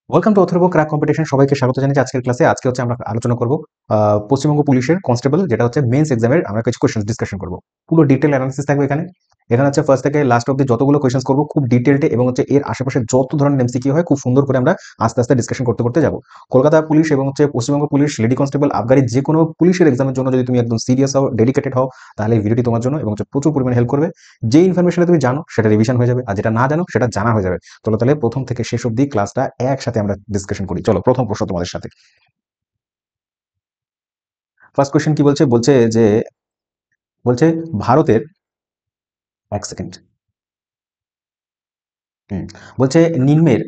Welcome to Atharva crack competition. সবাইকে স্বাগত জানাচ্ছি আজকের ক্লাসে। আজকে হচ্ছে আমরা আলোচনা করব পশ্চিমবঙ্গ পুলিশের কনস্টেবল, যেটা হচ্ছে মেন্স এক্সামের আমরা কিছু কোয়েশ্চেন ডিসকাশন করব। পুরো ডিটেল অ্যানালিসিস থাকবে এখানে। এখানে হচ্ছে ফার্স্ট থেকে লাস্ট অব্দি যতগুলো কোয়েশ্চেন করব খুব ডিটেলডে, এবং হচ্ছে এর আশেপাশে যত ধরনের এমসিকিউ হয় খুব সুন্দর করে আমরা আস্তে আস্তে ডিসকাশন করতে করতে যাব। কলকাতা পুলিশ এবং হচ্ছে পশ্চিমবঙ্গ পুলিশ, লেডি কনস্টেবল, আবগারি, যে কোনো পুলিশের এক্সামের জন্য যদি তুমি একদম সিরিয়াস হও, ডেডিকেটেড হও, তাহলে এই ভিডিওটি তোমার জন্য এবং হচ্ছে প্রচুর পরিমাণে হেল্প করবে। যে ইনফরমেশন তুমি জানো সেটা রিভিশন হয়ে যাবে, আর যেটা না জানো সেটা জানা হয়ে যাবে। চলো তাহলে প্রথম থেকে শেষ অব্দি ক্লাসটা একসাথে আমরা ডিসকাশন করি। চলো, প্রথম প্রশ্ন তোমাদের সাথে। ফার্স্ট কোয়েশ্চেন কি বলছে? বলছে ভারতের, এক সেকেন্ড। হুম, বলছে নিম্নের,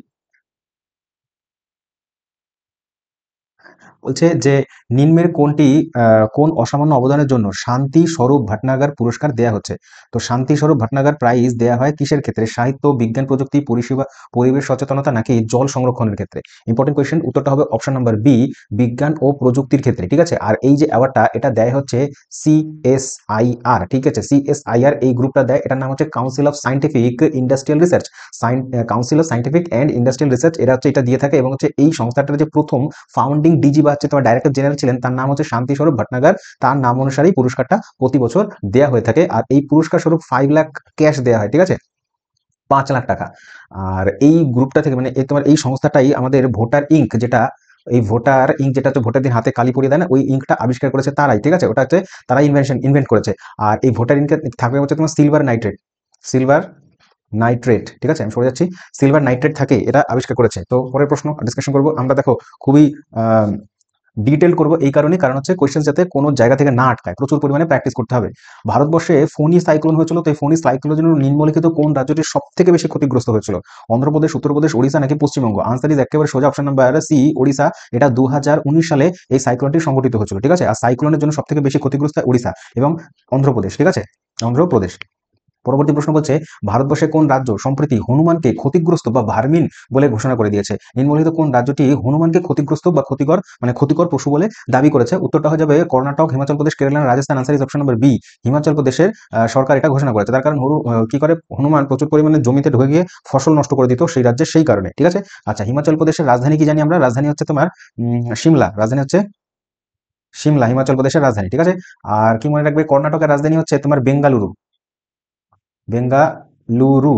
বলছে যে নিম্নের কোনটি কোন অসামান্য অবদানের জন্য শান্তি স্বরূপ ভটনাগর পুরস্কার দেয়া হচ্ছে? তো শান্তি স্বরূপ ভটনাগর প্রাইজ দেয়া হয় কিসের ক্ষেত্রে? সাহিত্য, বিজ্ঞান, প্রযুক্তি, পরিষেবা, পরিবেশ সচেতনতা, নাকি জল সংরক্ষণের ক্ষেত্রে? ইম্পর্টেন্ট কোয়েশ্চেন, উত্তরটা হবে অপশন নাম্বার বি, বিজ্ঞান ও প্রযুক্তির ক্ষেত্রে। ঠিক আছে, আর এই যে অ্যাওয়ার্ডটা এটা দেয় হচ্ছে সিএসআইআর। ঠিক আছে, সিএসআইআর এই গ্রুপটা দেয়, এটার নাম হচ্ছে council of scientific industrial research. Council of scientific and industrial research, এরা হচ্ছে এটা দিয়ে থাকে। এবং হচ্ছে এই সংস্থাটার যে প্রথম ফাউন্ডিং ডিজি বা হচ্ছে তোমার ডাইরেক্টর জেনারেল ছিলেন, তার নাম হচ্ছে শান্তি স্বরূপ ভটনাগর। তার নাম অনুসারেই পুরস্কারটা প্রতি বছর দেয়া হয়ে থাকে। আর এই পুরস্কার স্বরূপ 5 লাখ ক্যাশ দেওয়া হয়। ঠিক আছে, 5 লাখ টাকা। আর এই গ্রুপটা থেকে মানে এই তোমার এই সংস্থাটাই আমাদের ভোটার ইঙ্ক, যেটা এই ভোটার ইঙ্ক যেটা হচ্ছে ভোটারদের হাতে কালি পরিয়ে দেয় না, ওই ইঙ্কটা আবিষ্কার করেছে তারাই। ঠিক আছে, ওটা হচ্ছে তারাই ইনভেন্ট করেছে। আর এই ভোটার ইঙ্কে থাকবে হচ্ছে তোমার সিলভার নাইট্রেট, সিলভার নাইট্রেট। ঠিক আছে, আমি সরে যাচ্ছি। সিলভার নাইট্রেট থাকে, এটা আবিষ্কার করেছে। তো পরের প্রশ্ন ডিসকাশন করবো আমরা। দেখো, খুবই ডিটেল করব এই কারণে, কারণ হচ্ছে কোয়েশ্চেন যাতে কোনো জায়গা থেকে না আটকায়, প্রচুর পরিমাণে প্র্যাকটিস করতে হবে। ভারতবর্ষে ফোনি সাইক্লোন হয়েছিল, তো এই ফোনি সাইক্লোনের জন্য নিম্নলিখিত কোন রাজ্যটি সব থেকে বেশি ক্ষতিগ্রস্ত হয়েছিল? অন্ধ্রপ্রদেশ, উত্তরপ্রদেশ, ওড়িশা, নাকি পশ্চিমবঙ্গ? আনসার ইজ একেবারে সোজা, অপশন নাম্বার সি, ওড়িশা। এটা 2019 সালে এই সাইক্লোনটি সংঘটিত হয়েছিল। ঠিক আছে, আর সাইক্লোনের জন্য সব থেকে বেশি ক্ষতিগ্রস্ত ওড়িশা এবং অন্ধ্রপ্রদেশ। ঠিক আছে, অন্ধ্রপ্রদেশ। পরবর্তী প্রশ্ন বলছে, ভারতবর্ষে কোন রাজ্য সম্প্রতি হনুমানকে ক্ষতিগ্রস্ত বা ভার্মিন বলে ঘোষণা করে দিয়েছে? নিম্নলিখিত কোন রাজ্যটি হনুমানকে ক্ষতিগ্রস্ত বা ক্ষতিকর পশু বলে দাবি করেছে? উত্তরটা হয়ে যাবে Karnataka, Himachal Pradesh, Kerala, Rajasthan. Answer is option number B, Himachal প্রদেশের সরকার এটা ঘোষণা করেছে। তার কারণ কি করে হনুমান প্রচুর পরিমাণে জমিতে ঢুকে গিয়ে ফসল নষ্ট করে দিত সেই রাজ্যের, সেই কারণে। ঠিক আছে, আচ্ছা, হিমাচল প্রদেশের রাজধানী কি জানি আমরা? রাজধানী হচ্ছে তোমার সিমলা। রাজধানী হচ্ছে সিমলা, হিমাচল প্রদেশের রাজধানী। ঠিক আছে, আর কি মনে রাখবে, কর্ণাটকের রাজধানী হচ্ছে তোমার বেঙ্গালুরু। বেঙ্গালুরু,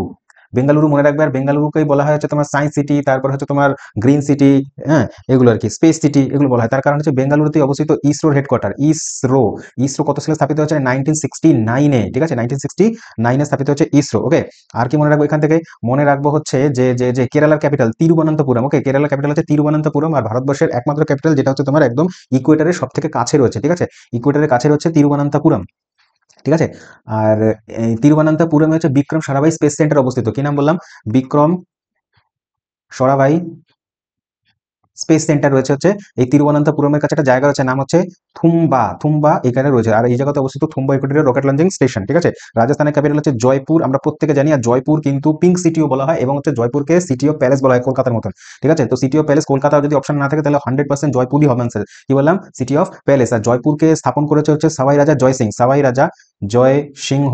বেঙ্গালুরু মনে রাখবে। আর বেঙ্গালুরুকেই বলা হয় হচ্ছে তোমার সায়েন্স সিটি, তারপর হচ্ছে তোমার গ্রিন সিটি, হ্যাঁ, এগুলো আর কি, স্পেস সিটি এগুলো বলা হয়। তার কারণ হচ্ছে বেঙ্গালুরুতে অবস্থিত ইসরোর হেডকোয়ার্টার। ইসরো, ইসরো কত সালে স্থাপিত হচ্ছে? 1969-এ। ঠিক আছে, 1969-এ স্থাপিত হচ্ছে ইসরো। ওকে, আর কি মনে রাখবো এখান থেকে? মনে রাখবো হচ্ছে যে যে যে কেরালার ক্যাপিটাল তিরুবনন্তপুরম। ওকে, কেরালার ক্যাপিটাল হচ্ছে তিরুবনন্তপুরম। আর ভারতবর্ষের একমাত্র ক্যাপিটাল যেটা হচ্ছে তোমার একদম ইকুয়েটারের সব থেকে কাছে রয়েছে। ঠিক আছে, ইকুয়েটারের কাছে রয়েছে তিরুবনন্তপুরম। ঠিক আছে, আর এই তিরুবনন্তপুরমে হচ্ছে বিক্রম সারাভাই স্পেস সেন্টার অবস্থিত। কি নাম বললাম? বিক্রম সরাভাই স্পেস সেন্টার রয়েছে হচ্ছে এই তিরুবনন্তপুরমের কাছে। একটা জায়গা রয়েছে, নাম হচ্ছে থুম্বা। থুম্বা এখানে রয়েছে, আর এই জায়গাতে অবস্থিত থুম্বা ইকুয়েটরের রকেট লঞ্চিং স্টেশন। ঠিক আছে, রাজস্থানের ক্যাপিটাল হচ্ছে জয়পুর, আমরা প্রত্যেকে জানি। আর জয়পুর কিন্তু পিঙ্ক সিটিও বলা হয়, এবং হচ্ছে জয়পুরকে সিটি অফ প্যালেস বলা হয়, কলকাতার মতন। ঠিক আছে, তো সিটি অফ প্যালেস কলকাতা যদি অপশন না থাকে তাহলে 100% জয়পুরই হবে আনসার। কি বললাম? City of palace. আর জয়পুরকে স্থাপন করেছে হচ্ছে সাওয়াই রাজা জয় সিং, সাওয়াই রাজা জয় সিংহ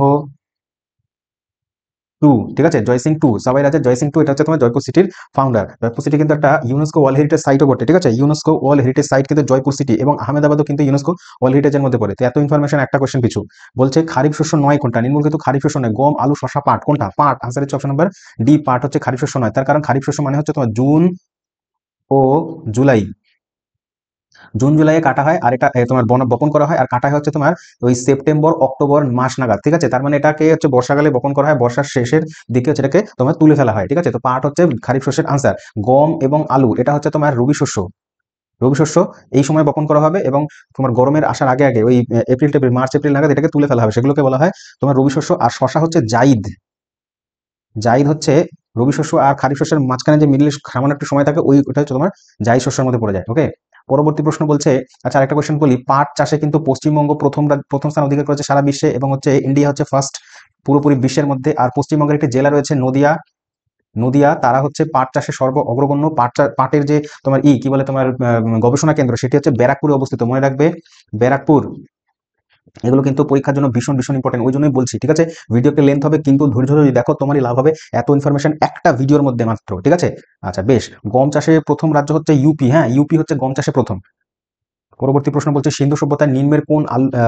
টু। ঠিক আছে, জয়সিং টু, সবাই রাজা জয়সিং টু, এটা হচ্ছে তোমার জয়পুর সিটির ফাউন্ডার। জয়পুর সিটি কিন্তু একটা ইউনেস্কো ওয়ার্ল্ড হেরিটেজ সাইটও বটে। ঠিক আছে, ইউনেস্কো ওয়ার্ল্ড হেরিটেজ সাইট কিন্তু জয়পুর সিটি, এবং আহমেদাবাদও কিন্তু ইউনেস্কো ওয়ার্ল্ড হেরিটেজের মধ্যে পড়ে। তো এত ইনফরমেশন একটা কোশ্চেন পিছু। বলছে খারিফ শস্য নয় কোনটা? নিম্নলিখিত খারিফ শস্য নয়, গম, আলু, শসা, পাট কোনটা? পাট। আনসার হচ্ছে অপশন নাম্বার ডি, পাট হচ্ছে খারিফ শস্য নয়। তার কারণ খারিফ শস্য মানে হচ্ছে তোমার জুন ও জুলাই। জুন জুলাইয়ে কাটা হয়, আর এটা তোমার বপন করা হয়, আর কাটা হয় হচ্ছে তোমার ওই সেপ্টেম্বর অক্টোবর মাস নাগাদ। ঠিক আছে, তার মানে এটাকে হচ্ছে বর্ষাকালে বপন করা হয়, বর্ষার শেষের দিকে হচ্ছে এটাকে তোমার তুলে ফেলা হয়। ঠিক আছে, তো পাট হচ্ছে খারিফ শস্যের আনসার। গম এবং আলু এটা হচ্ছে তোমার রবি শস্য। রবি শস্য এই সময় বপন করা হবে, এবং তোমার গরমের আসার আগে আগে ওই এপ্রিল টেপ্রিল, মার্চ এপ্রিল নাগাদ এটাকে তুলে ফেলা হবে, সেগুলোকে বলা হয় তোমার রবি শস্য। আর শশা হচ্ছে জাইদ। জাইদ হচ্ছে রবি শস্য আর খারিফ শস্যের মাঝখানে যে মিডলে সামান্য একটু সময় থাকে, ওটা হচ্ছে তোমার জাইদ শস্যের মধ্যে পড়ে যায়। ওকে, পরবর্তী প্রশ্ন বলছে, আচ্ছা আরেকটা কোশ্চেন বলি, পাট চাষে কিন্তু পশ্চিমবঙ্গ প্রথম স্থান অধিকার করেছে সারা বিশ্বে, এবং হচ্ছে ইন্ডিয়া হচ্ছে ফার্স্ট পুরোপুরি বিশ্বের মধ্যে। আর পশ্চিমবঙ্গের একটি জেলা রয়েছে নদিয়া, নদিয়া, তারা হচ্ছে পাট চাষে অগ্রগণ্য। পাটের যে তোমার কি বলে তোমার গবেষণা কেন্দ্র, সেটি হচ্ছে ব্যারাকপুরে অবস্থিত। মনে রাখবে, ব্যারাকপুর। এগুলো কিন্তু পরীক্ষার জন্য ভীষণ ভীষণ ইম্পর্টেন্ট, ওই জন্যই বলছি, ঠিক আছে। ভিডিওকে লেন্থ হবে কিন্তু ধৈর্য ধরে যদি দেখো তোমারই লাভ হবে, এত ইনফরমেশন একটা ভিডিওর মধ্যে মাত্র, ঠিক আছে। আচ্ছা বেশ, গম চাষে প্রথম রাজ্য হচ্ছে ইউপি, হ্যাঁ ইউপি হচ্ছে গম চাষে প্রথম। পরবর্তী প্রশ্ন বলছে সিন্ধু সভ্যতার নিম্নের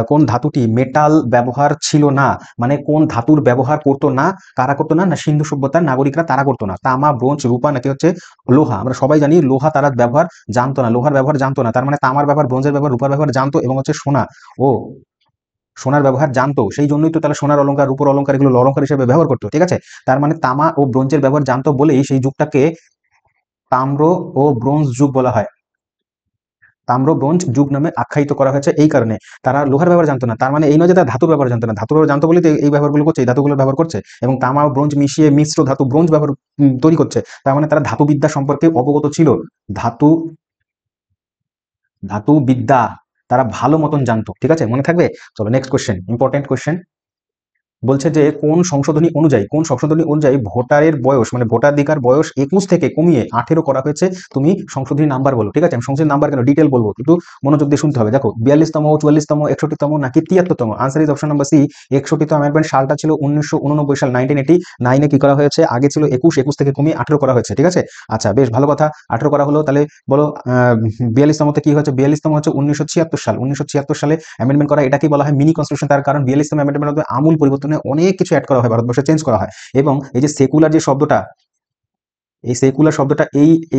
কোন ধাতুটি মেটাল ব্যবহার ছিল না, মানে কোন ধাতুর ব্যবহার করতো না, কারা করতো না, না সিন্ধু সভ্যতার নাগরিকরা তারা করতো না। তামা, ব্রোঞ্জ, রূপা নাকি হচ্ছে লোহা। আমরা সবাই জানি লোহা তারা ব্যবহার জানতো না, লোহার ব্যবহার জানতো না, তার মানে তামার ব্যবহার, ব্রোঞ্জের ব্যবহার, রূপার ব্যবহার জানতো, এবং হচ্ছে সোনা ও সোনার ব্যবহার জানতো, সেই জন্যই তো তারা সোনার অলংকার, রূপর অলংকার এগুলো অলংকার হিসেবে ব্যবহার করতো, ঠিক আছে। তার মানে তামা ও ব্রোঞ্জের ব্যবহার জানতো বলেই সেই যুগটাকে তাম্র ও ব্রোঞ্জ যুগ বলা হয়, তাম্র ব্রোঞ্জ যুগ নামে আখ্যায়িত করা হয়েছে এই কারণে। তারা লোহার ব্যবহার জানতো না, তার মানে এই নয় যে তারা ধাতুর ব্যবহার জানতো না, ধাতুর ব্যবহার জানতো বলেই তো এই ব্যবহারগুলো করছে, এই ধাতুগুলো ব্যবহার করছে, এবং তামা ও ব্রোঞ্জ মিশিয়ে মিশ্র ধাতু ব্রোঞ্জ ব্যবহার তৈরি করছে। তার মানে তারা ধাতুবিদ্যা সম্পর্কে অবগত ছিল, ধাতু ধাতু বিদ্যা তারা ভালো মতন জানতো, ঠিক আছে, মনে থাকবে। চলো নেক্সট কোশ্চেন, ইম্পর্টেন্ট কোশ্চেন। বলছে যে কোন সংশোধনী অনুযায়ী ভোটারের বয়স, মানে ভোটাধিকার বয়স 21 থেকে কমিয়ে 18 করা হয়েছে। তুমি সংশোধনী নাম্বার বলো, ঠিক আছে। আমি সংশোধনী নাম্বার কেন ডিটেল বলবো, কিন্তু মনোযোগ দিয়ে শুনতে হবে। দেখো 42তম, 44তম, 61তম নাকি 73তম। Answer is option number C 61তম। অ্যামেন্ডমেন্ট সালটা ছিল 1989 সাল, 1989 কি করা হয়েছে, আগে ছিল 21 থেকে কমিয়ে 18 করা হয়েছে, ঠিক আছে। আচ্ছা বেশ ভালো কথা, 18 করা হলো, তাহলে বলো 42তমতে কি হয়েছে। 42তম হচ্ছে 1976 সাল, 1976 সালে অ্যামেন্ডমেন্ট করা, এটাকেই বলা হয় মিনি কনস্টিটিউশন। তার কারণ 42তম অ্যামেন্ডমেন্টের মধ্যে আমূল পরিবর্তনে অনেক কিছু অ্যাড করা হয়, ভারতবর্ষে চেঞ্জ করা হয়। এবং এই যে সেকুলার যে শব্দটা, এই সেকুলার শব্দটা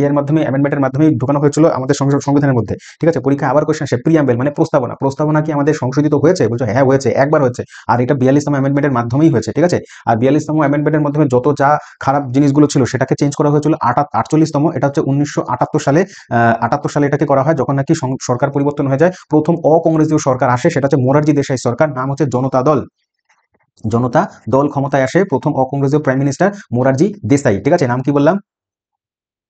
এর মাধ্যমে, অ্যামেন্ডমেন্টের মাধ্যমে ঢোকানো হয়েছিল আমাদের সংবিধানের মধ্যে, ঠিক আছে। পরীক্ষা আবার কোশ্চেন আসে, প্রিয়াম্বেল মানে প্রস্তাবনা, প্রস্তাবনা কি আমাদের সংশোধিত হয়েছে, বলছো হ্যাঁ হয়েছে, একবার হয়েছে, আর এটা 42তম অ্যামেন্ডমেন্টের মাধ্যমেই হয়েছে, ঠিক আছে। আর 42তম অ্যামেন্ডমেন্টের মাধ্যমে যত যা খারাপ জিনিসগুলো ছিল সেটাকে চেঞ্জ করা হয়েছিল 48তম, এটা হচ্ছে 1978 সালে। 78 সালে এটাকে করা হয় যখন নাকি সরকার পরিবর্তন হয়ে যায়, প্রথম অকংগ্রেসীয় সরকার আসে, সেটা হচ্ছে মোরারজি দেশাই সরকার, নাম হচ্ছে জনতা দল। জনতা দল ক্ষমতায় আসে, প্রথম অকংগ্রেসীয় প্রাইম মিনিস্টার মোরারজি দেশাই, ঠিক আছে। নাম কি বললাম,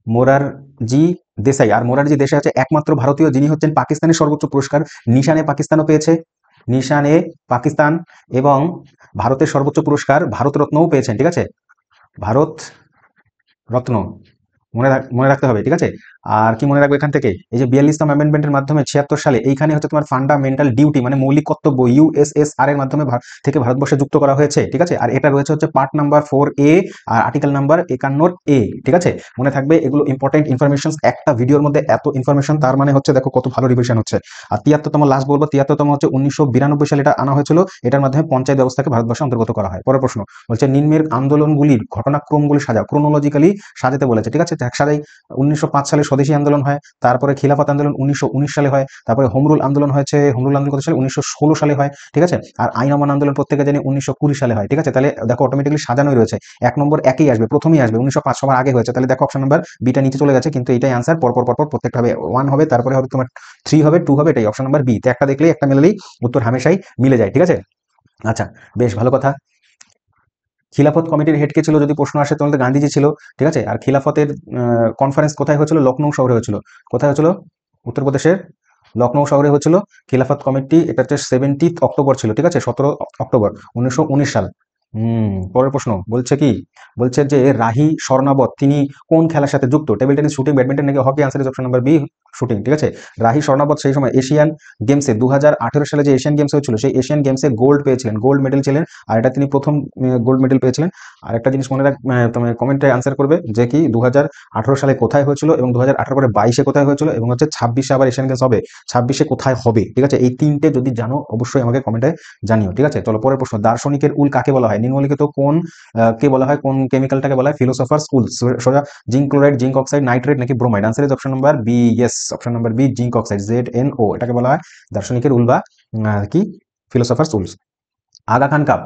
মোরারজি দেশাই। আর মোরারজি দেশাই হচ্ছে একমাত্র ভারতীয় যিনি হচ্ছেন পাকিস্তানের সর্বোচ্চ পুরস্কার নিশানে পাকিস্তানও পেয়েছে, নিশানে পাকিস্তান, এবং ভারতের সর্বোচ্চ পুরস্কার ভারত রত্নও পেয়েছেন, ঠিক আছে, ভারত রত্ন। মনে রাখতে হবে, ঠিক আছে। আর কি মনে রাখবে এখান থেকে, এই যে 42তম অ্যামেন্ডমেন্টের মাধ্যমে 76 সালে এইখানে হচ্ছে তোমার ফান্ডামেন্টাল ডিউটি মানে মৌলিক কর্তব্য ইউএসএসআর এর মাধ্যমে থেকে ভারতবর্ষে যুক্ত করা হয়েছে, ঠিক আছে। আর এটা রয়েছে হচ্ছে পার্ট নাম্বার 4A আর আর্টিকেল নাম্বার 51A, ঠিক আছে। মনে থাকবে, এগুলো ইম্পর্টেন্ট ইনফরমেশন, একটা ভিডিওর মধ্যে এত ইনফরমেশন, তার মানে হচ্ছে দেখো কত ভালো রিভিশন হচ্ছে। আর 73তম লাস্ট বলবো, 73তম হচ্ছে 1992 সালে এটা আনা হয়েছিল, এটার মাধ্যমে পঞ্চায়েত ব্যবস্থাকে ভারতবর্ষে অন্তর্গত করা হয়। পরের প্রশ্ন বলছে নিম্নের আন্দোলনগুলির ঘটনাক্রমগুলি সাজাও, ক্রোনোলজিক্যালি সাজাতে বলেছে, ঠিক আছে। একসাথে 1905 সালে স্বদেশী আন্দোলন হয়, তারপরে খিলাফত আন্দোলন 1919 সালে হয়, তারপরে হোমরুল আন্দোলন হয়েছে, হোমরুল আন্দোলন কত সালে, 1916 সালে হয়, ঠিক আছে। আর আইন অমান্য আন্দোলন প্রত্যেকে জানি 1920 সালে হয়, ঠিক আছে। তাহলে দেখো অটোমেটিকলি সাজানোই রয়েছে, 1 নম্বর একই আসবে, প্রথমেই আসবে 1905, সবার আগে হয়েছে, তাহলে দেখো অপশন নাম্বার বিটা নিচে চলে গেছে, কিন্তু এটাই আনসার, পরপর পরপর প্রত্যেকটা হবে 1 হবে, তারপরে হবে তোমার 3 হবে, 2 হবে, এটাই অপশন নাম্বার বি। তো একটা দেখলেই, একটা মিললেই উত্তর হামেশাই মিলে যায়, ঠিক আছে। আচ্ছা বেশ ভালো কথা। খিলাফত কমিটির হেড কে ছিল, যদি প্রশ্ন আসে তাহলে গান্ধীজি ছিল, ঠিক আছে। আর খিলাফতের কনফারেন্স কোথায় হয়েছিল, লখনৌ শহরে হয়েছিল। কোথায় হয়েছিল, উত্তরপ্রদেশের লখনৌ শহরে হয়েছিল খিলাফত কমিটি। এটা হচ্ছে 17 অক্টোবর ছিল, ঠিক আছে, 17 অক্টোবর 1919 সাল। পরের প্রশ্ন বলছে কি, বলছে যে রাহি স্বর্ণাবত তিনি কোন খেলার সাথে যুক্ত, টেবিল টেনিস, শুটিং, ব্যাডমিন্টন নাকি hockey. Answer is option number B shooting, ঠিক আছে। রাহি স্বর্ণাবত সেই সময় এশিয়ান গেমসে 2018 সালে যে এশিয়ান গেমস হয়েছিল, সেই এশিয়ান গেমসে গোল্ড পেয়েছিলেন, গোল্ড মেডেল ছিলেন, আর এটা তিনি প্রথম গোল্ড মেডেল পেয়েছিলেন। আর একটা জিনিস মনে রাখ, তুমি কমেন্টে আনসার করবে যে কি 2018 সালে কোথায় হয়েছিল, এবং 2018 পরে 22-এ কোথায় হয়েছিল, এবং হচ্ছে 26-এ আবার এশিয়ান গেমস হবে, 26-এ কোথায় হবে, ঠিক আছে। এই তিনটে যদি জানো অবশ্যই আমাকে কমেন্টে জানিও, ঠিক আছে। চলো পরের প্রশ্ন, দার্শনিকের উল কাকে বলা হয়, নিম্নলিখিত কোন কে বলা হয়, কোন কেমিক্যালটাকে বলা হয় ফিলোসফার স্কুল। সোজা zinc chloride, zinc oxide, nitrate নাকি bromide. Answer is option number B, yes option number B zinc oxide, ZNO, এটাকে বলা হয় দার্শনিকের উল বা কি philosopher school. Aga Khan cup,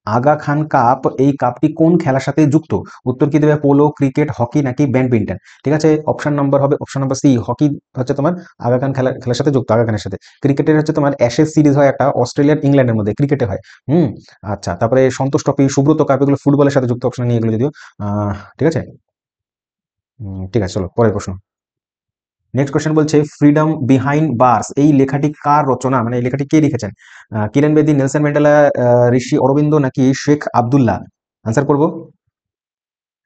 Aga Khan cup, এই কাপটি কোন খেলার সাথে যুক্ত। উত্তর কি দেবে, পোলো, ক্রিকেট, হকি নাকি ব্যাডমিন্টন, ঠিক আছে। অপশন নাম্বার হবে অপশন নাম্বার সি, হকি হচ্ছে তোমার আগা খান খেলার সাথে যুক্ত, আগা খানের সাথে। ক্রিকেটের হচ্ছে তোমার অ্যাশেজ সিরিজ হয় একটা, অস্ট্রেলিয়ার ইংল্যান্ডের মধ্যে ক্রিকেটে হয়। হুম আচ্ছা, তারপরে সন্তোষ ট্রফি, সুব্রত কাপ, এগুলো ফুটবলের সাথে যুক্ত, অপশন নিয়ে এগুলো যদিও ঠিক আছে। ঠিক আছে চলো পরের প্রশ্ন। নেক্সট কোশ্চেন বলছে ফ্রিডম বিহাইন্ড বার্স, এই লেখাটি কার রচনা, মানে এই লেখাটি কে লিখেছেন। কিরেন বেদি, নেলসন ম্যান্ডেলা, ঋষি অরবিন্দ নাকি শেখ আব্দুল্লাহ। আনসার করব,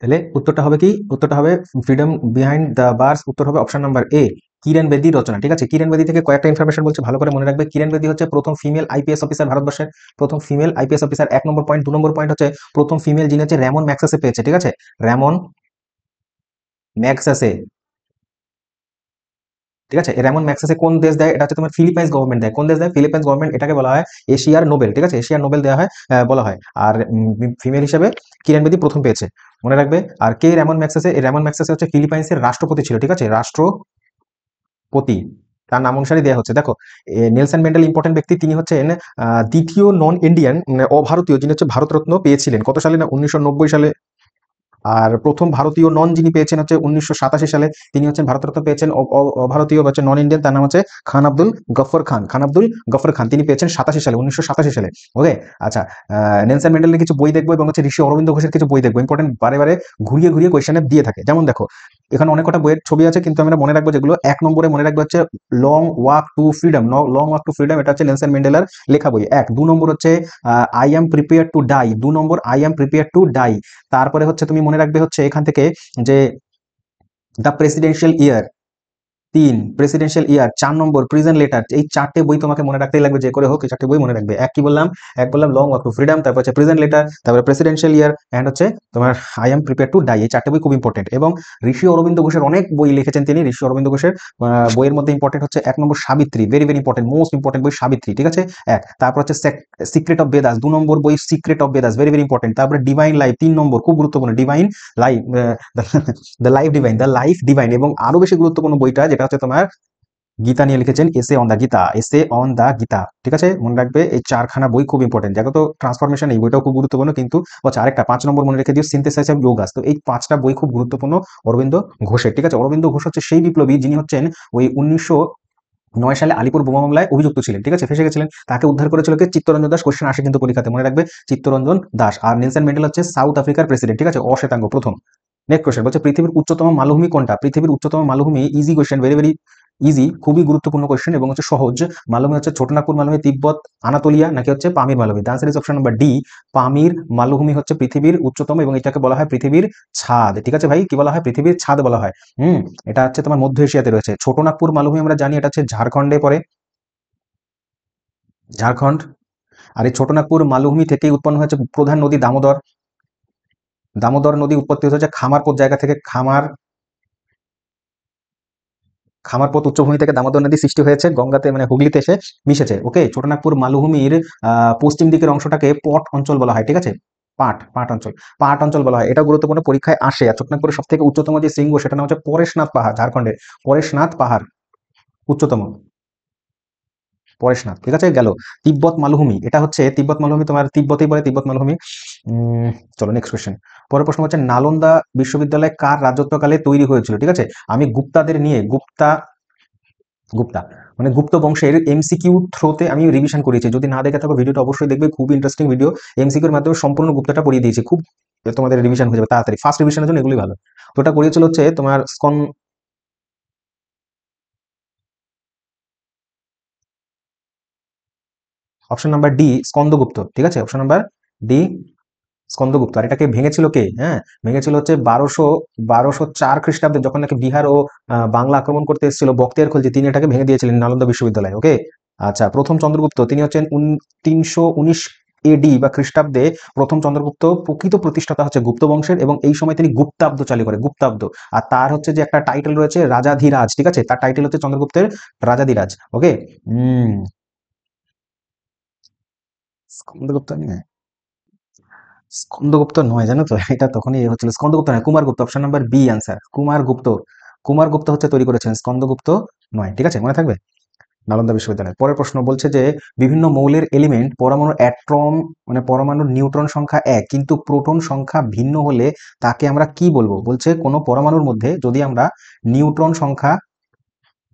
তাহলে উত্তরটা হবে কি, উত্তরটা হবে ফ্রিডম বিহাইন্ড দ্য বার্স, উত্তর হবে অপশন নাম্বার এ কিরণ বেদির রচনা, ঠিক আছে। কিরণ বেদি থেকে কয়েকটা ইনফরমেশন বলছে, ভালো করে মনে রাখবে। কিরণ বেদি হচ্ছে প্রথম ফিমেল আইপিএস অফিসার, ভারতবর্ষের প্রথম ফিমেল আইপিএস অফিসার, 1 নম্বর পয়েন্ট। 2 নম্বর পয়েন্ট হচ্ছে প্রথম ফিমেল যিনি হচ্ছে র্যামন ম্যাক্সাসে পেয়েছে, ঠিক আছে, র্যামন ম্যাক্সাসে, ঠিক আছে। র্যামন ম্যাক্সাসে কোন দেশ দেয়? এটা হচ্ছে তোমার ফিলিপাইন্স গভর্নমেন্ট দেয়। কোন দেশ দেয়? Philippines government. এটাকে বলা হয় এশিয়ার নোবেল, ঠিক আছে, এশিয়ার নোবেল দেওয়া হয়, বলা হয়। আর ফিমেল হিসেবে কিরণ বেদি প্রথম পেয়েছে, মনে রাখবে। আর কে র্যামন ম্যাক্সাসে? এই র্যামন ম্যাক্সাসে হচ্ছে ফিলিপাইন্সের রাষ্ট্রপতি ছিল, ঠিক আছে, রাষ্ট্রপতি, তার নাম অনুসারে দেওয়া হচ্ছে। দেখো, নেলসন ম্যান্ডেলা ইম্পর্টেন্ট ব্যক্তি, তিনি হচ্ছেন দ্বিতীয় নন ইন্ডিয়ান অভারতীয় যিনি হচ্ছে ভারতরত্ন পেয়েছিলেন, কত সালে না 1990 সালে। আর প্রথম ভারতীয় নন যিনি পেয়েছেন হচ্ছে 1987 সালে, তিনি হচ্ছেন ভারতরত্ন পেয়েছেন, ভারতীয় হচ্ছে নন ইন্ডিয়ান, তার নাম হচ্ছে খান আব্দুল গফর খান, খান আব্দুল গফর খান, তিনি পেয়েছেন 87 সালে, 1987 সালে। ওকে, আচ্ছা, নেলসন ম্যান্ডেলার কিছু বই দেখবো এবং হচ্ছে ঋষি অরবিন্দ ঘোষের কিছু বই দেখবো, ইম্পর্টেন্ট, বারে বারে ঘুরিয়ে ঘুরিয়ে কোয়েশ্চেনে দিয়ে থাকে। যেমন দেখো, এখানে অনেক কটা বইয়ের ছবি আছে, কিন্তু আমরা মনে রাখবো যেগুলো। 1 নম্বরে মনে রাখবো হচ্ছে long walk to freedom, long walk to freedom, এটা হচ্ছে নেলসন ম্যান্ডেলার লেখা বই। 2 নম্বর হচ্ছে I am prepare to die, 2 নম্বর I am prepare to die. তারপরে হচ্ছে তুমি মনে রাখবে হচ্ছে এখান থেকে যে the presidential year, 3 presidential year, 4 নম্বর প্রিজন লেটার। এই 4টে বই তোমাকে মনে রাখতেই লাগবে, যে করে হোক এই 4টে বই মনে রাখবে। এক কি বললাম? এক বললাম লং ওয়াক টু ফ্রিডম, তারপর হচ্ছে প্রিজন লেটার, তারপরে প্রেসিডেন্সিয়াল ইয়ার, এন্ড হচ্ছে তোমার I am prepare to die. এই 4টে বই খুব ইম্পর্টেন্ট। এবং ঋষি অরবিন্দ ঘোষের অনেক বই লিখেছেন তিনি। ঋষি অরবিন্দ ঘোষের বইয়ের মধ্যে ইম্পর্টেন্ট হচ্ছে 1 নম্বর Savitri, very very important, most important বই সাবিত্রী, ঠিক আছে, এক। তারপর হচ্ছে সিক্রেট অফ বেদাস, 2 নম্বর বই secret of Vedas, very very important. তারপরে ডিভাইন লাইফ, 3 নম্বর, খুব গুরুত্বপূর্ণ, divine life, the life divine, the life divine. এবং আরো বেশি গুরুত্বপূর্ণ বইটা, যেটা হচ্ছে তোমার গীতা নিয়ে লিখেছেন, essay on the Gita, essay on the Gita, ঠিক আছে, মনে রাখবে। এই 4খানা বই খুব ইম্পর্টেন্ট। দেখো তো, ট্রান্সফরমেশন, এই বইটাও খুব গুরুত্বপূর্ণ। কিন্তু হচ্ছে আরেকটা 5 নম্বর মনে রেখে দিও, সিনথেসাইস অফ যোগাস। তো এই 5টা বই খুব গুরুত্বপূর্ণ অরবিন্দ ঘোষের, ঠিক আছে। অরবিন্দ ঘোষ হচ্ছে সেই বিপ্লবী যিনি হচ্ছেন ওই 1909 সালে আলিপুর বোমা মামলায় অভিযুক্ত ছিলেন, ঠিক আছে, ফেসে গেছিলেন। তাকে উদ্ধার করেছিল কে? চিত্তরঞ্জন দাস। কোশ্চেন আসে কিন্তু পরীক্ষাতে, মনে রাখবে, চিত্তরঞ্জন দাস। আর নেলসন ম্যান্ডেলা হচ্ছে সাউথ আফ্রিকার প্রেসিডেন্ট, ঠিক আছে, অশ্বেতাঙ্গ প্রথম। নেক্সট কোশ্চেন বলছে পৃথিবীর উচ্চতম মালভূমি কোনটা? পৃথিবীর উচ্চতম মালভূমি, easy question, very very easy, খুবই গুরুত্বপূর্ণ কোশ্চেন এবং হচ্ছে সহজ। মালভূমি হচ্ছে ছোটনাগপুর মালভূমি, তিব্বত, আনাতোলিয়া, নাকি হচ্ছে পামির মালভূমি? The answer is option number D, পামির মালভূমি হচ্ছে পৃথিবীর উচ্চতম, এবং এটাকে বলা হয় পৃথিবীর ছাদ, ঠিক আছে ভাই, কি বলা হয়? পৃথিবীর ছাদ বলা হয়। এটা হচ্ছে তোমার মধ্য এশিয়াতে রয়েছে। ছোটনাগপুর মালভূমি আমরা জানি এটা হচ্ছে ঝাড়খণ্ডে পড়ে, ঝাড়খণ্ড। আর এই ছোটনাগপুর মালভূমি থেকেই উৎপন্ন হয়েছে প্রধান নদী দামোদর, দামোদর নদী উৎপত্তি হচ্ছে খামারপোত জায়গা থেকে, খামারপোত উচ্চভূমি থেকে দামোদর নদী সৃষ্টি হয়েছে, গঙ্গাতে মানে হুগলিতে এসে মিশেছে। ওকে, ছোটনাগপুর মালভূমির পশ্চিম দিকের অংশটাকে পট অঞ্চল বলা হয়, ঠিক আছে, পাট অঞ্চল, পাট অঞ্চল বলা হয়। এটা গুরুত্বপূর্ণ, পরীক্ষায় আসে। আর ছোটনাগপুরের সব থেকে উচ্চতম যে শৃঙ্গ, সেটা নাম হচ্ছে পরেশনাথ পাহাড়, ঝাড়খণ্ডের পরেশনাথ পাহাড় উচ্চতম, পরেশনাথ, ঠিক আছে, গেল। তিব্বত মালভূমি, এটা হচ্ছে তিব্বত মালভূমি, তোমার তিব্বতেই পড়ে তিব্বত মালভূমি। উম, চলো নেক্সট কোশ্চেন। পরের প্রশ্ন হচ্ছে নালন্দা বিশ্ববিদ্যালয় কার রাজত্বকালে তৈরি হয়েছিল? ঠিক আছে, আমি গুপ্তাদের নিয়ে, গুপ্তা মানে গুপ্ত বংশের এমসিকিউ থ্রোতে আমি রিভিশন করেছি। যদি না দেখে থাকো ভিডিওটা অবশ্যই দেখবে, খুব ইন্টারেস্টিং ভিডিও। এমসিকিউর মাধ্যমে সম্পূর্ণ গুপ্তটা পড়িয়ে দিয়েছি, খুব তোমাদের রিভিশন হয়ে যাবে তাড়াতাড়ি। ফার্স্ট রিভিশনের জন্য এগুলি ভালো। তো ওটা করিয়েছিল হচ্ছে তোমার অপশন নাম্বার ডি, স্কন্দগুপ্ত, ঠিক আছে, অপশন নাম্বার ডি, স্কন্দগুপ্ত। আর এটাকে ভেঙেছিল কে? হ্যাঁ, ভেঙেছিল হচ্ছে 1204 খ্রিস্টাব্দে, যখন নাকি বিহার ও বাংলা আক্রমণ করতে এসেছিল বখতিয়ার খলজি, তিনি এটাকে ভেঙে দিয়েছিলেন নালন্দা বিশ্ববিদ্যালয়। ওকে, আচ্ছা, প্রথম চন্দ্রগুপ্ত, তিনি হচ্ছেন 319 এডি বা খ্রিস্টাব্দে প্রথম চন্দ্রগুপ্ত। প্রকৃত প্রতিষ্ঠাতা হচ্ছে গুপ্ত বংশের, এবং এই সময় তিনি গুপ্তাব্দ চালু করে, গুপ্তাব্দ। আর তার হচ্ছে যে একটা টাইটেল রয়েছে রাজাধিরাজ, ঠিক আছে, তার টাইটেল হচ্ছে চন্দ্রগুপ্তের রাজাধিরাজ। ওকে, স্কন্দগুপ্ত নিয়ে, স্কন্দগুপ্ত নয়, জানো তো, এটা তখনই হচ্ছিল, স্কন্দগুপ্ত নয়, Kumaragupta, option number B answer, Kumaragupta. Kumaragupta হচ্ছে তৈরি করেছেন, স্কন্দগুপ্ত নয়, ঠিক আছে, মনে থাকবে। নালন্দা বিশ্ববিদ্যালয়। পরের প্রশ্ন বলছে যে বিভিন্ন মৌলের এলিমেন্ট পরমাণুর অ্যাটম মানে পরমাণুর নিউট্রন সংখ্যা এক, কিন্তু প্রোটন সংখ্যা ভিন্ন হলে তাকে আমরা কি বলবো? বলছে কোনো পরমাণুর মধ্যে যদি আমরা নিউট্রন সংখ্যা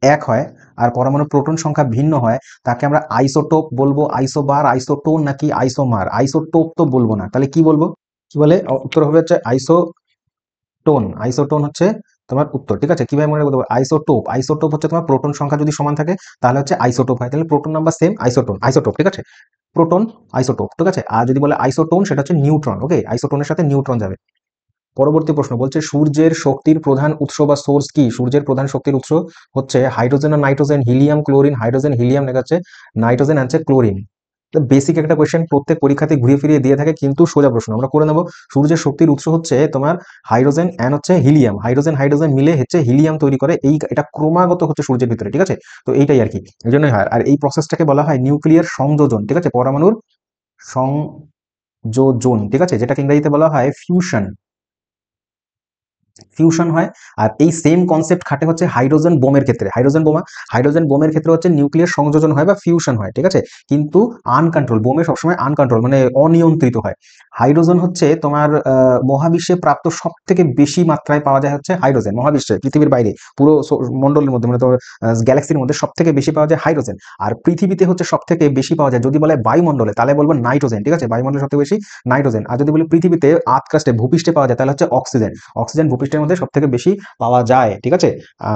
এক হয় আর পরমাণুর প্রোটন সংখ্যা ভিন্ন হয়, তাকে আমরা আইসোটোপ বলবো, আইসোবার, আইসোটোন, নাকি আইসোমার? আইসোটোপ তো বলবো না, তাহলে কি বলবো? কি বলে? উত্তর হবে হচ্ছে আইসোটোন। আইসোটোন হচ্ছে তোমার উত্তর, ঠিক আছে। কিভাবে মনে রাখবো? আইসোটোপ, আইসোটোপ হচ্ছে তোমার প্রোটন সংখ্যা যদি সমান থাকে তাহলে হচ্ছে আইসোটোপ হয়, তাহলে proton number same, isotone, isotope, ঠিক আছে, প্রোটন আইসোটোপ, ঠিক আছে। আর যদি বলে আইসোটোন, সেটা হচ্ছে নিউট্রন। ওকে, আইসোটোনের সাথে নিউট্রন যাবে। পরবর্তী প্রশ্ন বলছে সূর্যের শক্তির প্রধান উৎস বা সোর্স কি? সূর্যের প্রধান শক্তির উৎস হচ্ছে হাইড্রোজেন আর nitrogen, helium chlorine, hydrogen helium লেখা আছে, নাইট্রোজেন আছে ক্লোরিন। বেসিক একটা কোয়েশ্চেন প্রত্যেক পরীক্ষাতে ঘুরিয়ে ফিরিয়ে দিয়ে থাকে, কিন্তু সোজা প্রশ্ন আমরা করে নেব। সূর্যের শক্তির উৎস হচ্ছে তোমার হাইড্রোজেন এন্ড হচ্ছে হিলিয়াম, হাইড্রোজেন হাইড্রোজেন মিলে হচ্ছে হিলিয়াম তৈরি করে, এই এটা ক্রমাগত হচ্ছে সূর্যের ভিতরে, ঠিক আছে? তো এইটাই আর কি, এই জন্যই হয়। আর এই প্রসেসটাকে বলা হয় নিউক্লিয়ার সংযোজন, ঠিক আছে, পরমাণুর সংযোজন, ঠিক আছে, যেটাকে ইংরেজিতে বলা হয় ফিউশন, ফিউশন হয়। আর এই সেম কনসেপ্ট খাটে হচ্ছে হাইড্রোজেন বোমের ক্ষেত্রে, হাইড্রোজেন বোমের ক্ষেত্রে হচ্ছে নিউক্লিয়ার সংযোজন হয় বা ফিউশন হয়, ঠিক আছে, কিন্তু আনকন্ট্রোল, বোমে সবসময় আনকন্ট্রোল মানে অনিয়ন্ত্রিত হয়। হাইড্রোজেন হচ্ছে তোমার মহাবিশ্বে প্রাপ্ত সব থেকে বেশি মাত্রায় পাওয়া যায় হচ্ছে হাইড্রোজেন, মহাবিশ্বে, পৃথিবীর বাইরে পুরো মন্ডলের মধ্যে মানে তোমার গ্যালাক্সির মধ্যে সব থেকে বেশি পাওয়া যায় হাইড্রোজেন। আর পৃথিবীতে হচ্ছে সব থেকে বেশি পাওয়া যায়, যদি বলে বায়ুমণ্ডলে তাহলে বলবো নাইট্রোজেন, ঠিক আছে, বায়ুমণ্ডলে সব থেকে বেশি নাইট্রোজেন। আর যদি বলি পৃথিবীতে আতকাষ্টে ভূপৃষ্ঠে পাওয়া যায় তাহলে হচ্ছে অক্সিজেন, অক্সিজেন ভূপৃষ্ঠের মধ্যে সব থেকে বেশি পাওয়া যায়, ঠিক আছে।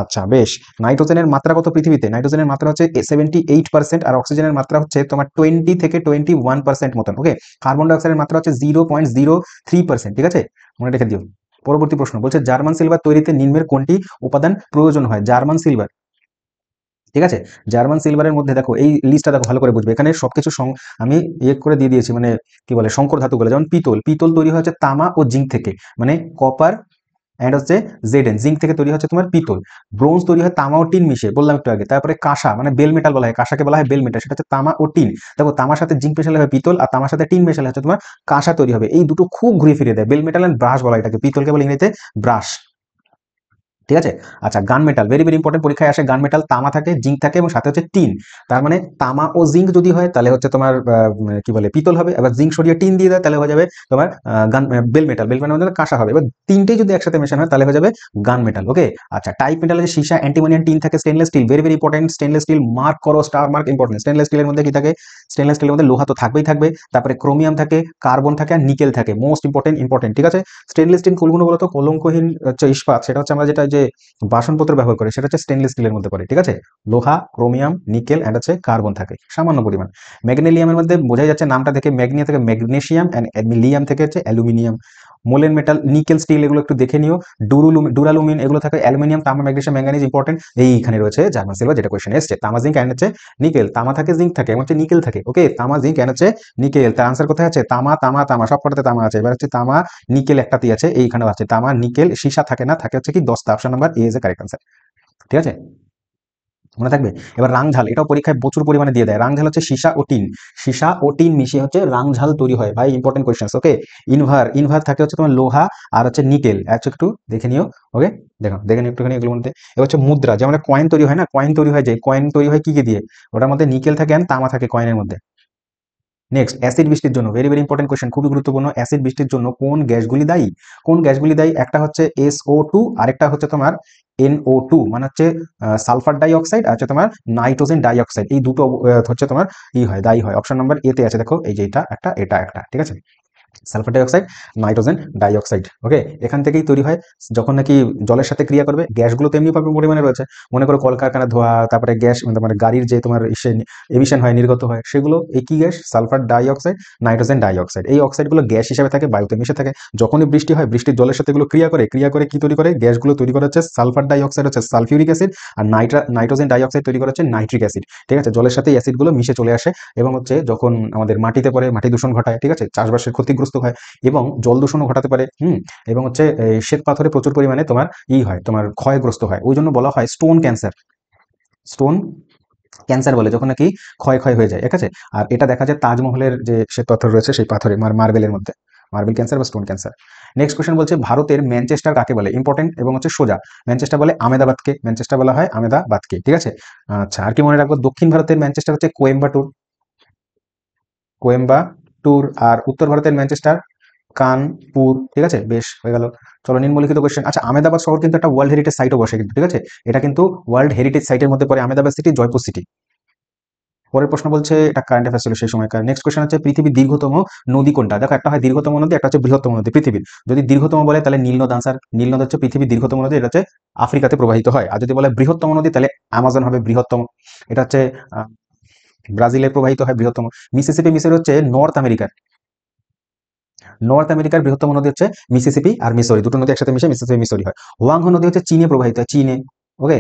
আচ্ছা বেশ, নাইট্রোজেনের মাত্রা কত পৃথিবীতে? নাইট্রোজেনের মাত্রা হচ্ছে 78%, আর অক্সিজেনের মাত্রা হচ্ছে তোমার 20 থেকে 21% মতন, ওকে। কার্বন ডাইঅক্সাইডের মাত্রা হচ্ছে 0.03%, ঠিক আছে, মনে রেখে দিও। পরবর্তী প্রশ্ন বলছে জার্মান সিলভার তৈরিতে নিম্নের কোনটি উপাদান প্রয়োজন হয়? জার্মান সিলভার, ঠিক আছে, জার্মান সিলভারের মধ্যে দেখো এই লিস্টটা দেখো ভালো করে বুঝবে, এখানে সবকিছু আমি ইয়ে করে দিয়ে দিয়েছি, মানে কি বলে সংকর ধাতুগুলো, যেমন পিতল, পিতল তৈরি হচ্ছে তামা ও জিঙ্ক থেকে, মানে কপার এন্ড হচ্ছে জেডেন, জিঙ্ক থেকে তৈরি হচ্ছে তোমার পিতল। ব্রোঞ্জ তৈরি হয় তামা ও টিন মিশিয়ে, বললাম একটু আগে। তারপরে কাঁসা মানে বেল মেটাল বলা হয়, কাঁসাকে বলা হয় বেল মেটাল, সেটা হচ্ছে তামা ও টিন। দেখো তামার সাথে জিঙ্ক মেশালে হবে পিতল, আর তামার সাথে টিন মেশালে হচ্ছে তোমার কাঁসা তৈরি হবে। এই দুটো খুব ঘুরে ফিরে দেয়, বেল মেটাল এন্ড ব্রাশ বলা হয় এটাকে, পিতলকে বলে ইংরেজিতে ব্রাশ, ঠিক আছে। আচ্ছা গান মেটাল, ভেরি ভেরি ইম্পর্টেন্ট, পরীক্ষায় আসে। গান মেটাল তামা থাকে, জিঙ্ক থাকে এবং সাথে হচ্ছে টিন। তার মানে তামা ও জিঙ্ক যদি হয় তাহলে হচ্ছে তোমার কি বলে পিতল হবে, এবার জিঙ্ক সরিয়ে টিন দিয়ে দেয় তাহলে হয়ে যাবে তোমার গান বেল মেটাল, বেল মেটাল মধ্যে কাঁসা হবে। এবার তিনটেই যদি একসাথে মেশানো হয় তাহলে হয়ে যাবে গান মেটাল, ওকে। আচ্ছা টাইপ মেটাল যে সীসা, অ্যান্টিমোনিয়াম, টিন থাকে, stainless steel, very very important, stainless steel mark করো, স্টার মার্ক ইম্পর্টেন্ট। স্টেনলেস স্টিলের মধ্যে কি থাকে? স্টেনলেস স্টিলের মধ্যে লোহা তো থাকবেই থাকবে, তারপরে ক্রোমিয়াম থাকে, কার্বন থাকে আর নিকেল থাকে, মোস্ট ইম্পর্টেন্ট ইম্পর্টেন্ট, ঠিক আছে। স্টেনলেস স্টিল কোনগুলো বলতো? কলঙ্কহীন হচ্ছে ইস্পাত, সেটা হচ্ছে আমরা যেটা যে বাসনপত্র ব্যবহার করে সেটা হচ্ছে স্টেনলেস স্টিলের মধ্যে পড়ে, ঠিক আছে। লোহা, ক্রোমিয়াম, নিকেল এন্ড হচ্ছে কার্বন থাকে সামান্য পরিমাণ। ম্যাগনেলিয়ামের মধ্যে বোঝাই যাচ্ছে নামটা থেকে, ম্যাগনিয়া থেকে ম্যাগনেসিয়াম এন্ড লিয়াম থেকে হচ্ছে অ্যালুমিনিয়াম। মোলেন মেটাল নিকেল স্টিল এগুলো একটু দেখে নিও। ডুরালুমিন এগুলো থাকে, অ্যালুমিনিয়াম, তামা, ম্যাগনেসিয়াম, ম্যাঙ্গানিজ ইম্পর্টেন্ট। এইখানে রয়েছে জার্মান সিলভার, যেটা কোয়েশ্চেন এসছে। তামা জিঙ্ক এন্ড হচ্ছে নিকেল, তামা থাকে জিঙ্ক থাকে এবং হচ্ছে নিকেল থাকে, ওকে। তামা জিঙ্ক এন্ড হচ্ছে নিকেল, তার আনসার কোথায় আছে? তামা তামা তামা, সব কটাতে তামা আছে। এবার হচ্ছে তামা নিকেল একটাতেই আছে, এইখানেও আছে তামা নিকেল, সীসা থাকে না, থাকে হচ্ছে কি 10টা, option number A is a correct answer, ঠিক আছে, মনে থাকবে। এবার রাংঝাল, এটাও পরীক্ষায় প্রচুর পরিমাণে দিয়ে দেয়। রাংঝাল হচ্ছে সীসা ও টিন, সীসা ও টিন মিশিয়ে হচ্ছে রাংঝাল তৈরি হয়, ভাই ইম্পর্টেন্ট কোয়েশ্চেন, ওকে। ইনভার থাকে হচ্ছে তোমার লোহা আর হচ্ছে নিকেল, একটু দেখে নিও, ওকে। দেখো দেখে নিও একটুখানি এগুলোর মধ্যে। এবার হচ্ছে মুদ্রা, যেমন কয়েন তৈরি হয় না, কয়েন তৈরি হয়, যে কয়েন তৈরি হয় কি কি দিয়ে? ওটার মধ্যে নিকেল থাকে আর তামা থাকে কয়েনের মধ্যে। নেক্সট, অ্যাসিড বৃষ্টির জন্য, ভেরি ভেরি ইম্পর্টেন্ট কোয়েশ্চেন, খুবই গুরুত্বপূর্ণ। অ্যাসিড বৃষ্টির জন্য কোন গ্যাসগুলি দায়ী? কোন গ্যাসগুলি দায়ী? একটা হচ্ছে SO2, আরেকটা হচ্ছে তোমার NO2, মানে হচ্ছে সালফার ডাই অক্সাইড, আর হচ্ছে তোমার নাইট্রোজেন ডাই অক্সাইড। এই দুটো হচ্ছে তোমার দায়ী হয়। অপশন নাম্বার এতে আছে, দেখো এই যে এটা একটা, ঠিক আছে। সালফার ডাইঅক্সাইড, নাইট্রোজেন ডাইঅক্সাইড, ওকে। এখান থেকেই তৈরি হয় যখন নাকি জলের সাথে ক্রিয়া করবে। গ্যাসগুলো তেমনি পরিমাণে রয়েছে, মনে করো কলকারখানা ধোয়া, তারপরে গ্যাস মানে গাড়ির যে তোমার এমিশন হয়, নির্গত হয়, সেগুলো একই gas, sulphur dioxide, nitrogen dioxide. এই অক্সাইডগুলো গ্যাস হিসেবে থাকে, বায়ুতে মিশে থাকে। যখনই বৃষ্টি হয়, বৃষ্টির জলের সাথে এগুলো ক্রিয়া করে কি তৈরি করে? গ্যাসগুলো তৈরি করে হচ্ছে সালফার ডাইঅক্সাইড হচ্ছে সালফিউরিক অ্যাসিড, আর নাইট্রোজেন ডাইঅক্সাইড তৈরি করে হচ্ছে নাইট্রিক অ্যাসিড, ঠিক আছে। জলের সাথে অ্যাসিডগুলো মিশে চলে আসে এবং হচ্ছে যখন আমাদের মাটিতে পড়ে, মাটি দূষণ ঘটায়, ঠিক আছে, চাষবাসের ক্ষতিগ্রস্ত হয় এবং জল দূষণও ঘটাতে পারে। এবং হচ্ছে শ্বেত পাথরে প্রচুর পরিমাণে তোমার হয়, তোমার ক্ষয়গ্রস্ত হয়। ওই জন্য বলা হয় স্টোন ক্যান্সার, স্টোন ক্যান্সার বলে, যখন নাকি ক্ষয় ক্ষয় হয়ে যায়, ঠিক আছে। আর এটা দেখা যায় তাজমহলের যে শ্বেত পাথর রয়েছে সেই পাথরে, মার্বেলের মধ্যে, মার্বেল ক্যান্সার বা স্টোন ক্যান্সার। নেক্সট কোয়েশ্চেন বলছে ভারতের ম্যানচেস্টার কাকে বলে? ইম্পর্টেন্ট এবং হচ্ছে সোজা। ম্যানচেস্টার বলে আমেদাবাদকে, ম্যানচেস্টার বলা হয় আমেদাবাদকে, ঠিক আছে। আচ্ছা আর কি মনে রাখবো? দক্ষিণ ভারতের ম্যানচেস্টার হচ্ছে কোয়েম্বাটুর, কোয়েম্বাটুর। আর উত্তর ভারতের ম্যানচেস্টার কানপুর, ঠিক আছে, বেশ হয়ে গেল। চলো নিম্নলিখিত কোয়েশ্চেন। আচ্ছা আমেদাবাদ শহর কিন্তু একটা ওয়ার্ল্ড হেরিটেজ সাইটও বসে কিন্তু, ঠিক আছে, এটা কিন্তু ওয়ার্ল্ড হেরিটেজ সাইটের মধ্যে পড়ে, আমেদাবাদ সিটি, জয়পুর সিটি। পরের প্রশ্ন বলছে, এটা কারেন্ট অ্যাফেয়ার্স ছিল সেই সময়কার। নেক্সট কোয়েশ্চেন হচ্ছে পৃথিবীর দীর্ঘতম নদী কোনটা? দেখো একটা হয় দীর্ঘতম নদী, একটা হচ্ছে বৃহত্তম নদী পৃথিবীর। যদি দীর্ঘতম বলে তাহলে নীল নদ আনসার, নীল নদ হচ্ছে পৃথিবীর দীর্ঘতম নদী, এটা হচ্ছে আফ্রিকাতে প্রবাহিত হয়। আর যদি বলে বৃহত্তম নদী তাহলে অ্যামাজন হবে বৃহত্তম, এটা হচ্ছে ব্রাজিলে প্রবাহিত হয় বৃহত্তম। মিসিসিপি মিসরি হচ্ছে নর্থ আমেরিকার, নর্থ আমেরিকার বৃহত্তম নদী হচ্ছে মিসিসিপি আর মিসৌরি, দুটো নদী একসাথে মিশে মিসিসিপি মিসৌরি হয়। হোয়াংহো নদী হচ্ছে চীনে প্রবাহিত হয়, চীনে। ওকে।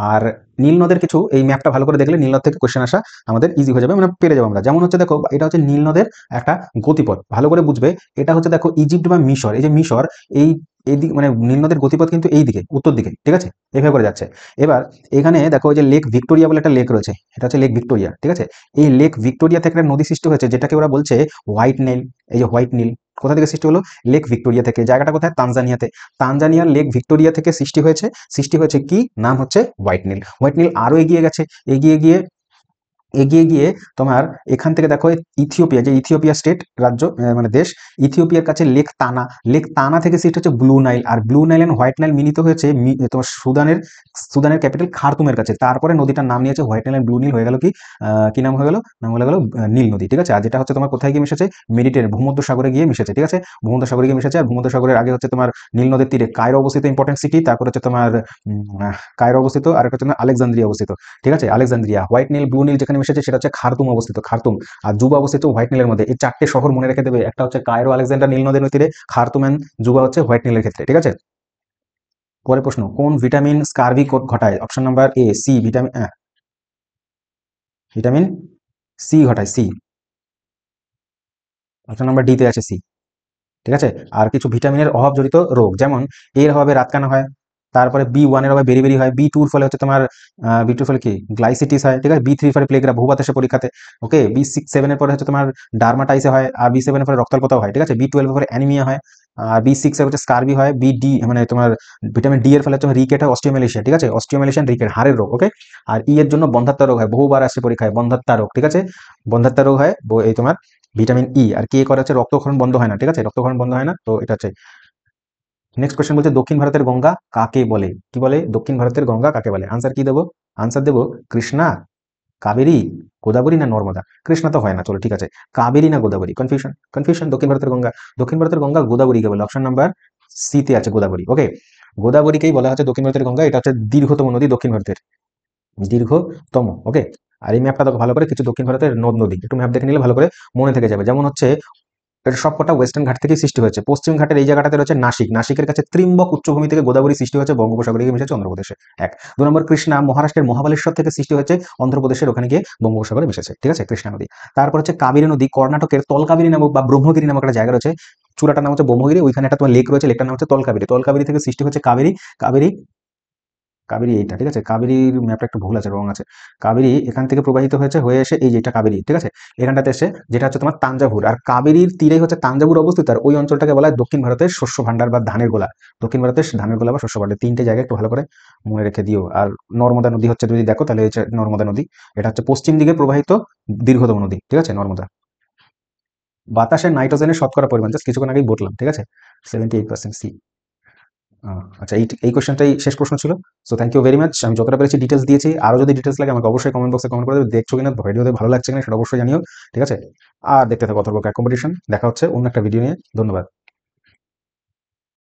আর নীল নদের কিছু, এই ম্যাপটা ভালো করে দেখলে নীল নদ থেকে কোশ্চেন আসা আমাদের ইজি হয়ে যাবে, মানে পেরে যাবো আমরা। যেমন হচ্ছে দেখো, এটা হচ্ছে নীল নদের একটা গতিপথ, ভালো করে বুঝবে। এটা হচ্ছে দেখো ইজিপ্ট বা মিশর, এই যে মিশর, এই এইদিকে মানে নীল নদের গতিপথ কিন্তু এই দিকে, উত্তর দিকে, ঠিক আছে, এভাবে করে যাচ্ছে। এবার এখানে দেখো ওই যে লেক ভিক্টোরিয়া বলে একটা লেক রয়েছে, এটা হচ্ছে লেক ভিক্টোরিয়া, ঠিক আছে। এই লেক ভিক্টোরিয়া থেকে একটা নদী সৃষ্টি হয়েছে, যেটাকে ওরা বলছে হোয়াইট নীল। এই যে হোয়াইট নীল কোথা থেকে সৃষ্টি হলো? লেক ভিক্টোরিয়া থেকে। জায়গাটা কোথায়? তানজানিয়াতে। তানজানিয়ার লেক ভিক্টোরিয়া থেকে সৃষ্টি হয়েছে। সৃষ্টি হয়েছে কি, নাম হচ্ছে হোয়াইট নীল। হোয়াইট নীল আরো এগিয়ে গেছে, এগিয়ে গিয়ে এগিয়ে গিয়ে তোমার এখান থেকে দেখো ইথিওপিয়া, যে ইথিওপিয়া স্টেট, রাজ্য, মানে দেশ, ইথিওপিয়ার কাছে লেক তানা, লেক তানা থেকে সৃষ্টি হচ্ছে ব্লু নাইল। আর Blue Nile and White Nile মিলিত হয়েছে তোমার সুদানের ক্যাপিটাল খার্তুমের কাছে। তারপরে নদীটার নাম নিয়েছে হোয়াইট নাইল এন্ড ব্লু নীল, হয়ে গেল কি, কি নাম হয়ে গেল? নাম হয়ে গেল নীল নদী, ঠিক আছে। আর যেটা হচ্ছে তোমার কোথায় গিয়ে মিশেছে? মেডিটেরিয়ান, ভূমধ্য সাগরে গিয়ে মিশেছে, ঠিক আছে। ভূমধ্য সাগরে গিয়ে মিশেছে। আর ভূমধ্য সাগরের আগে হচ্ছে তোমার নীল নদীর তীরে কায়রো অবস্থিত, ইম্পর্টেন্ট সিটি। তারপর হচ্ছে তোমার কায়রো অবস্থিত, আর একটা হচ্ছে তোমার আলেকজান্দ্রিয়া অবস্থিত, ঠিক আছে, আলেকজান্দ্রিয়া। হোয়াইট নীল ব্লু নীল যেখানে মিশেছে সেটা হচ্ছে খার্তুম অবস্থিত, খার্তুম। আর জুবা অবস্থিত হোয়াইট নীলের মধ্যে। এই চারটে শহর মনে রেখে দেবে, একটা হচ্ছে কায়রো আলেকজান্ডার নীল নদের তীরে, খার্তুম এন্ড জুবা হচ্ছে হোয়াইট নীলের ক্ষেত্রে, ঠিক আছে। পরের প্রশ্ন, কোন ভিটামিন স্কারভি ঘটায়? Option number A C, vitamin vitamin C ঘটায়, সি। অপশন নাম্বার ডি তে আছে সি, ঠিক আছে। আর কিছু ভিটামিনের অভাবজনিত রোগ, যেমন এর অভাবে রাতকানা হয়, তারপরে বি1 এর অভাবে বেরি হয়, বি2 এর ফলে হচ্ছে তোমার বি2 এর ফলে কি গ্লাইসিটিস হয়, ঠিক আছে। বি3 এর ফলে প্লেগরা, বহুবার আসে পরীক্ষাতে। ওকে। বি7 এর পরে হচ্ছে তোমার ডার্মাটাইসে হয়, আর বি7 এর ফলে রক্তাল্পতাও হয়, ঠিক আছে। বি12 এর ফলে অ্যানিমিয়া হয়, আর বি6 এর হচ্ছে স্কারবি হয়, বিডি মানে তোমার ভিটামিন ডি এর ফলে তোমার রিকেট হয়, অস্টিওমেলেশিয়া, ঠিক আছে, অস্টিওমেলেশিয়ান রিকেট, হাড়ের রোগ। ওকে। আর ই এর জন্য বন্ধ্যাত্ব রোগ হয়, বহুবার আসে পরীক্ষায়, বন্ধ্যাত্ব রোগ, ঠিক আছে, বন্ধ্যাত্ব রোগ হয় এই তোমার ভিটামিন ই। আর কে করে হচ্ছে রক্তক্ষরণ বন্ধ হয় না, ঠিক আছে, রক্তক্ষরণ বন্ধ হয় না, তো এটা হচ্ছে। নেক্সট কোশ্চেন বলছে দক্ষিণ ভারতের গঙ্গা কাকে বলে? কি বলে? দক্ষিণ ভারতের গঙ্গা কাকে বলে? আনসার কি দেবো? আনসার দেবো কৃষ্ণা, কাবেরী, গোদাবরী না নর্মদা? কৃষ্ণা তো হয় না, চলো ঠিক আছে, কাবেরী না গোদাবরী? Confusion, confusion. দক্ষিণ ভারতের গঙ্গা, দক্ষিণ ভারতের গঙ্গা গোদাবরীকে বলে। অপশন নাম্বার সি তে আছে গোদাবরী। ওকে। গোদাবরীকেই বলা হচ্ছে দক্ষিণ ভারতের গঙ্গা। এটা হচ্ছে দীর্ঘতম নদী দক্ষিণ ভারতের, দীর্ঘতম। ওকে। আর এই ম্যাপটা দেখো ভালো করে, কিছু দক্ষিণ ভারতের নদ নদী একটু ম্যাপ দেখে নিলে ভালো করে মনে থেকে যাবে। যেমন হচ্ছে এটা সবকটা ওয়েস্টার্ন ঘাট থেকে সৃষ্টি হয়েছে। পশ্চিম ঘাটের এই জায়গাটাতে রয়েছে নাসিক, নাসিকের কাছে ত্রিম্বক উচ্চভূমি থেকে গোদাবরী সৃষ্টি হয়েছে, বঙ্গোপসাগরে গিয়ে মিশেছে অন্ধ্রপ্রদেশে। এক। 2 নম্বর, কৃষ্ণা মহারাষ্ট্রের মহাবালেশ্বর থেকে সৃষ্টি হয়েছে, অন্ধ্রপ্রদেশের ওখানে গিয়ে বঙ্গোপসাগরে মিশেছে, ঠিক আছে, কৃষ্ণা নদী। তারপর হচ্ছে কাবেরী নদী, কর্ণাটকের তলকাবেরী নামক বা ব্রহ্মগিরি নামক একটা জায়গা রয়েছে, চূড়াটার নাম হচ্ছে ব্রহ্মগিরি, ওইখানে একটা তোমার লেক রয়েছে, লেকটার নাম হচ্ছে তলকাবেরী। তলকাবেরী থেকে সৃষ্টি হচ্ছে কাবেরী। কাবেরী, কাবেরী এইটা, ঠিক আছে, কাবেরীর ম্যাপটা একটু ভুল আছে, রং আছে। কাবেরী এখান থেকে প্রবাহিত হয়েছে, হয়ে এসে এই যে এটা কাবেরী, ঠিক আছে, এখানটাতে এসে যেটা হচ্ছে তোমার তাঞ্জাভুর। আর কাবেরীর তীরেই হচ্ছে তাঞ্জাভুর অবস্থিত। আর ওই অঞ্চলটাকে বলা হয় দক্ষিণ ভারতের শস্য ভান্ডার বা ধানের গোলা। দক্ষিণ ভারতের ধানের গোলা বা শস্য ভান্ডার, তিনটে জায়গা একটু ভালো করে মনে রেখে দিও। আর নর্মদা নদী হচ্ছে, যদি দেখো তাহলে হচ্ছে নর্মদা নদী, এটা হচ্ছে পশ্চিম দিকে প্রবাহিত দীর্ঘতম নদী, ঠিক আছে, নর্মদা। বাতাসের নাইট্রোজেনের শতকরা পরিমাণ, জাস্ট কিছুক্ষণ আগেই বললাম, ঠিক আছে, 78% সি। আচ্ছা, এই কোশ্চেনটাই শেষ প্রশ্ন ছিল। So thank you very much. আমি যতটা পেরেছি ডিটেলস দিয়েছি, আরো যদি ডিটেলস লাগে আমাকে অবশ্যই কমেন্ট বক্সে কমেন্ট করে দেবে। দেখছো কিনা, ভিডিওতে ভালো লাগছে কিনা সেটা অবশ্যই জানিও, ঠিক আছে। আর দেখতে থাকো অথর্ব ক্যাট কম্পিটিশন। দেখা হচ্ছে অন্য একটা ভিডিও নিয়ে। ধন্যবাদ।